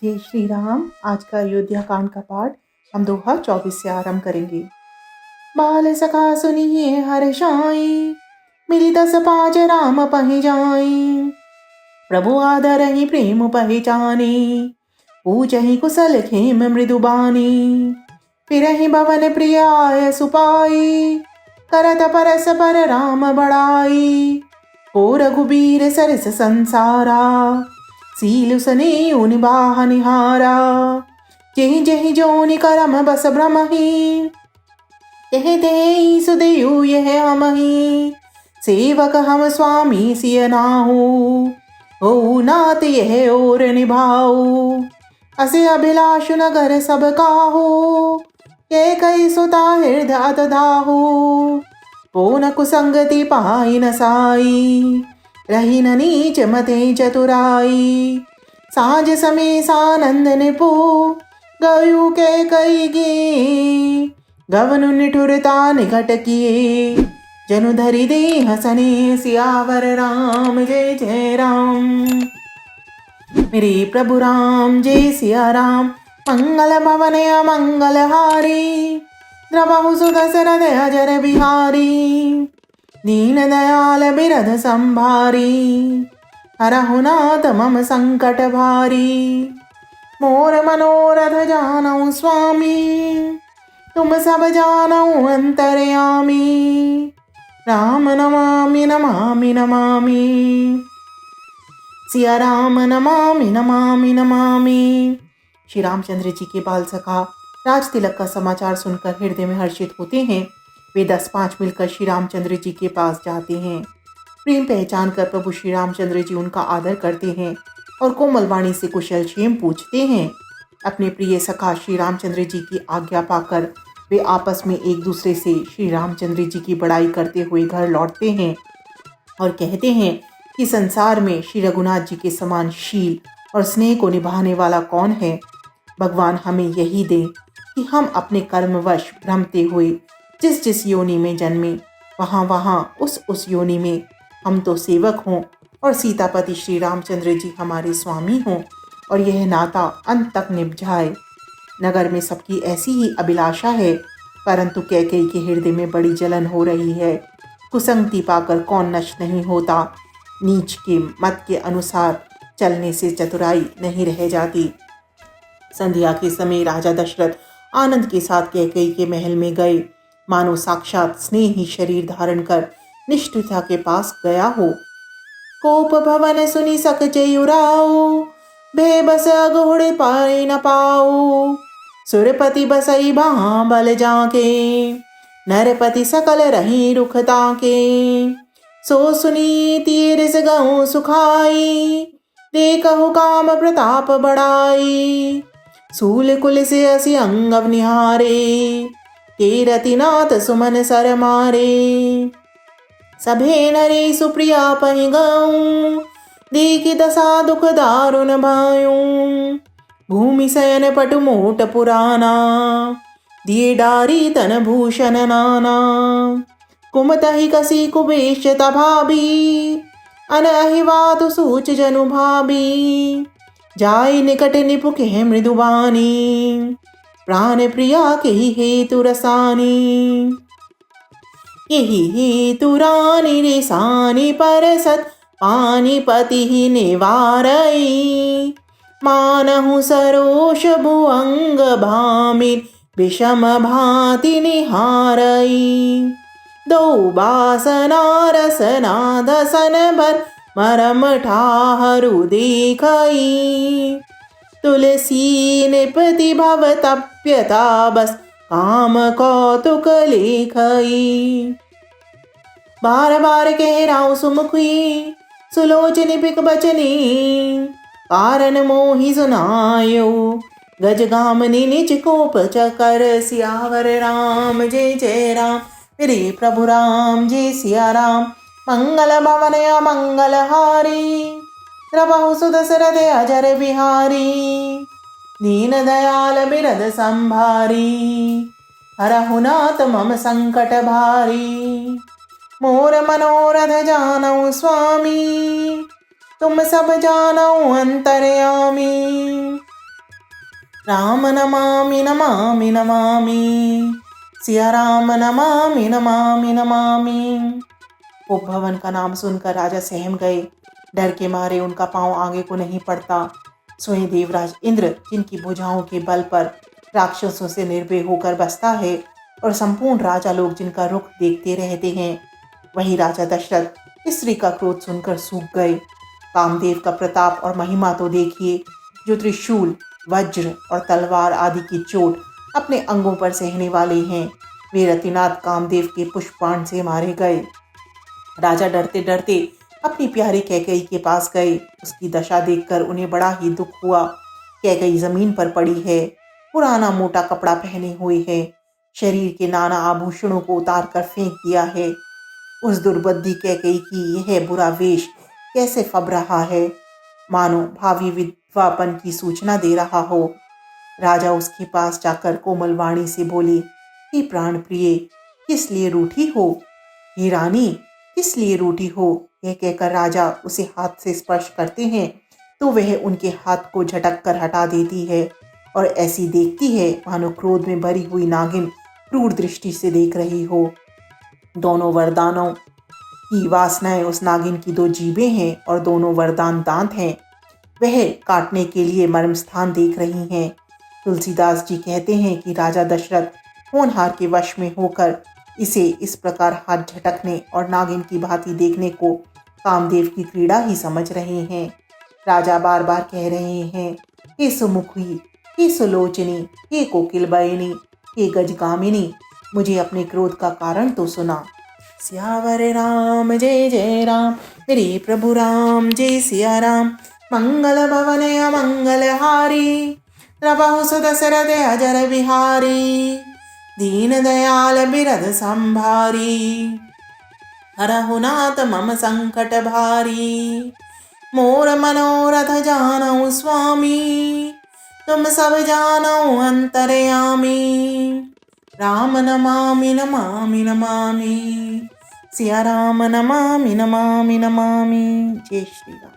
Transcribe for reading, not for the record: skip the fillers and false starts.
जय श्री राम। आज का अयोध्या कांड का पाठ हम दोहा 24 से आरंभ करेंगे। बाल सखा सुनिए हर्षाई, मिली 10 पाँच राम पहि जाई। प्रभु आदर ही प्रेम पहचानी, पूजहि कुशल खेम मृदुबानी। फिरहि भवन प्रिय आय सुपाई, करत परस पर राम बड़ाई। ओ रघुबीर सरस संसारा, सीलु सनेयु निबाह निहारा। जेहि जेहि जोनि करम बस ब्रह्महि, तेहि तेहि सुदेयु यह हमहि। सेवक हम स्वामी सिय नाहु, हो नात यह और निभाऊ। असे अभिलाषु नगर सब काहू, के कई सुता हृदय अत दाहू। पून कुसंगति पाई न साई, रही न नीच मते चतुराई। साँझ समय सानंद निपु, गयु के कई गे। गवनु निठुरता निकट किए, जनु धरि देह सने। सियावर राम जय जय राम। मेरे प्रभु राम जय सिया राम। मंगल भवन मंगल हारी, द्रवहु सुदशरथ अजर बिहारी। दीन दयाल बिरध संभारी, हरहु नाथ मम संकट भारी। मोर मनोरथ जानऊ स्वामी, तुम सब जानऊ अंतर्यामी। राम नमामि नमामि नमामि, सिया राम नमामि नमामि नमामि। श्री रामचंद्र जी के बाल सखा राज तिलक का समाचार सुनकर हृदय में हर्षित होते हैं। वे 10-5 मिलकर श्री रामचंद्र जी के पास जाते हैं। प्रेम पहचान कर प्रभु श्री रामचंद्र जी उनका आदर करते हैं और कोमल वाणी से कुशल क्षेम पूछते हैं। अपने प्रिय सखा श्री रामचंद्र जी की आज्ञा पाकर वे आपस में एक दूसरे से श्री रामचंद्र जी की बड़ाई करते हुए घर लौटते हैं और कहते हैं कि संसार में श्री रघुनाथ जी के समान शील और स्नेह को निभाने वाला कौन है। भगवान हमें यही दे कि हम अपने कर्मवश भ्रमते हुए जिस जिस योनि में जन्मे, वहाँ वहाँ उस योनि में हम तो सेवक हों और सीतापति श्री रामचंद्र जी हमारे स्वामी हों, और यह नाता अंत तक निभ जाए। नगर में सबकी ऐसी ही अभिलाषा है, परंतु कैकेयी के हृदय में बड़ी जलन हो रही है। कुसंगति पाकर कौन नष्ट नहीं होता। नीच के मत के अनुसार चलने से चतुराई नहीं रह जाती। संध्या के समय राजा दशरथ आनंद के साथ कैकेयी के महल में गए, मानो साक्षात स्नेही शरीर धारण कर निष्ठुता के पास गया हो। कोप भवन सुनि सक जयुराऊ, भे बस अगोड़ पाए न पाऊ। सुरपति बसई बहा बल जाके, नरपति सकल रही रुख ताके। सो सुनी तीरस गऊ सुखाई, देखहु काम प्रताप बढ़ाई। सूल कुल से असी अंगव निहारे, के रतिनाथ सुमन सर मारे। सभे नरे सुप्रिया पहि गऊं, देखि दशा दुख दारुण भायूं। भूमि शयन पटु मोट पुराना, दिए डारी तन भूषण नाना। कुमतहि कसी कुबेश तभाबी, अनहिवातु सूच जनु भाबी। जाय निकट निपुख है मृदुबानी, प्राण प्रिया के हेतु रसानी। यही हेतु रानी रेसानी परसत, पानीपति ही निवारई। मानहु सरोष भुअंग भामिन, विषम भांति निहारई। दो बासना रसना दसन भर, मरम ठाहरु देखई। तुलसी निपति भव तप्यता बस, काम कौतुक लेखई। बार बार कह राउ सुमुखी, सुलोचनी पिक बचनी। कारण मोहि सुनायो, गजगामनी निज कोप चकर। सियावर राम जय जय राम। मेरे प्रभु राम जय सिया राम। मंगल भवन मंगल हारी, द्रवहु सुदशरथ अजर बिहारी। दीन दयाल बिरध संभारी, हरहु नाथ मम संकट भारी। मोर मनोरथ जानऊ स्वामी, तुम सब जानऊ अंतर्यामी। राम नमामि नमामि नमामि, सिया राम नमामि नमामि नमामि। उपभवन का नाम सुनकर राजा सहम गए। डर के मारे उनका पांव आगे को नहीं पड़ता। स्वयं देवराज इंद्र, जिनकी भुजाओं के बल पर राक्षसों से निर्भय होकर बसता है और संपूर्ण राजा लोग जिनका रुख देखते रहते हैं, वही राजा दशरथ स्त्री का क्रोध सुनकर सूख गए। कामदेव का प्रताप और महिमा तो देखिए, जो त्रिशूल, वज्र और तलवार आदि की चोट अपने अंगों पर सहने वाले हैं, वे रतिनाथ कामदेव के पुष्पाण से मारे गए। राजा डरते डरते अपनी प्यारी कैकेयी के पास गए। उसकी दशा देखकर उन्हें बड़ा ही दुख हुआ। कैकेयी जमीन पर पड़ी है, पुराना मोटा कपड़ा पहने हुए है, शरीर के नाना आभूषणों को उतार कर फेंक दिया है। उस दुर्बुद्धि कैकेयी की यह बुरा वेश कैसे फब रहा है, मानो भावी विधवापन की सूचना दे रहा हो। राजा उसके पास जाकर कोमल वाणी से बोले, हे प्राण प्रिय, किस लिए रूठी हो? हे रानी, किस लिए रूठी हो? यह कहकर राजा उसे हाथ से स्पर्श करते हैं तो वह उनके हाथ को झटक कर हटा देती है और ऐसी देखती है मानो क्रोध में भरी हुई नागिन क्रूर दृष्टि से देख रही हो। दोनों वरदानों की वासनाएं उस नागिन की दो जीभें हैं और दोनों वरदान दांत हैं। वह काटने के लिए मर्म स्थान देख रही हैं। तुलसीदास जी कहते हैं कि राजा दशरथ होनहार के वश में होकर इसे इस प्रकार हाथ झटकने और नागिन की भांति देखने को कामदेव की क्रीड़ा ही समझ रहे हैं। राजा बार बार कह रहे हैं, हे सुमुखी, हे सुलोचनी, हे कोकिलबयनी, हे गजगामिनी, मुझे अपने क्रोध का कारण तो सुना। सियावर राम जय जय राम, मेरे प्रभु राम जय सिया राम। मंगल भवन अमंगल हारी, प्रभु सुत दशरथ अजर बिहारी। दीन दयाल बिरद संभारी, हरहु नाथ मम संकट भारी। मोर मनोरथ जानऊ स्वामी, तुम सब जानऊ अंतरयामी। राम नमामि नमामि नमामि, सिया राम नमामि नमामि नमामि। जय श्री राम।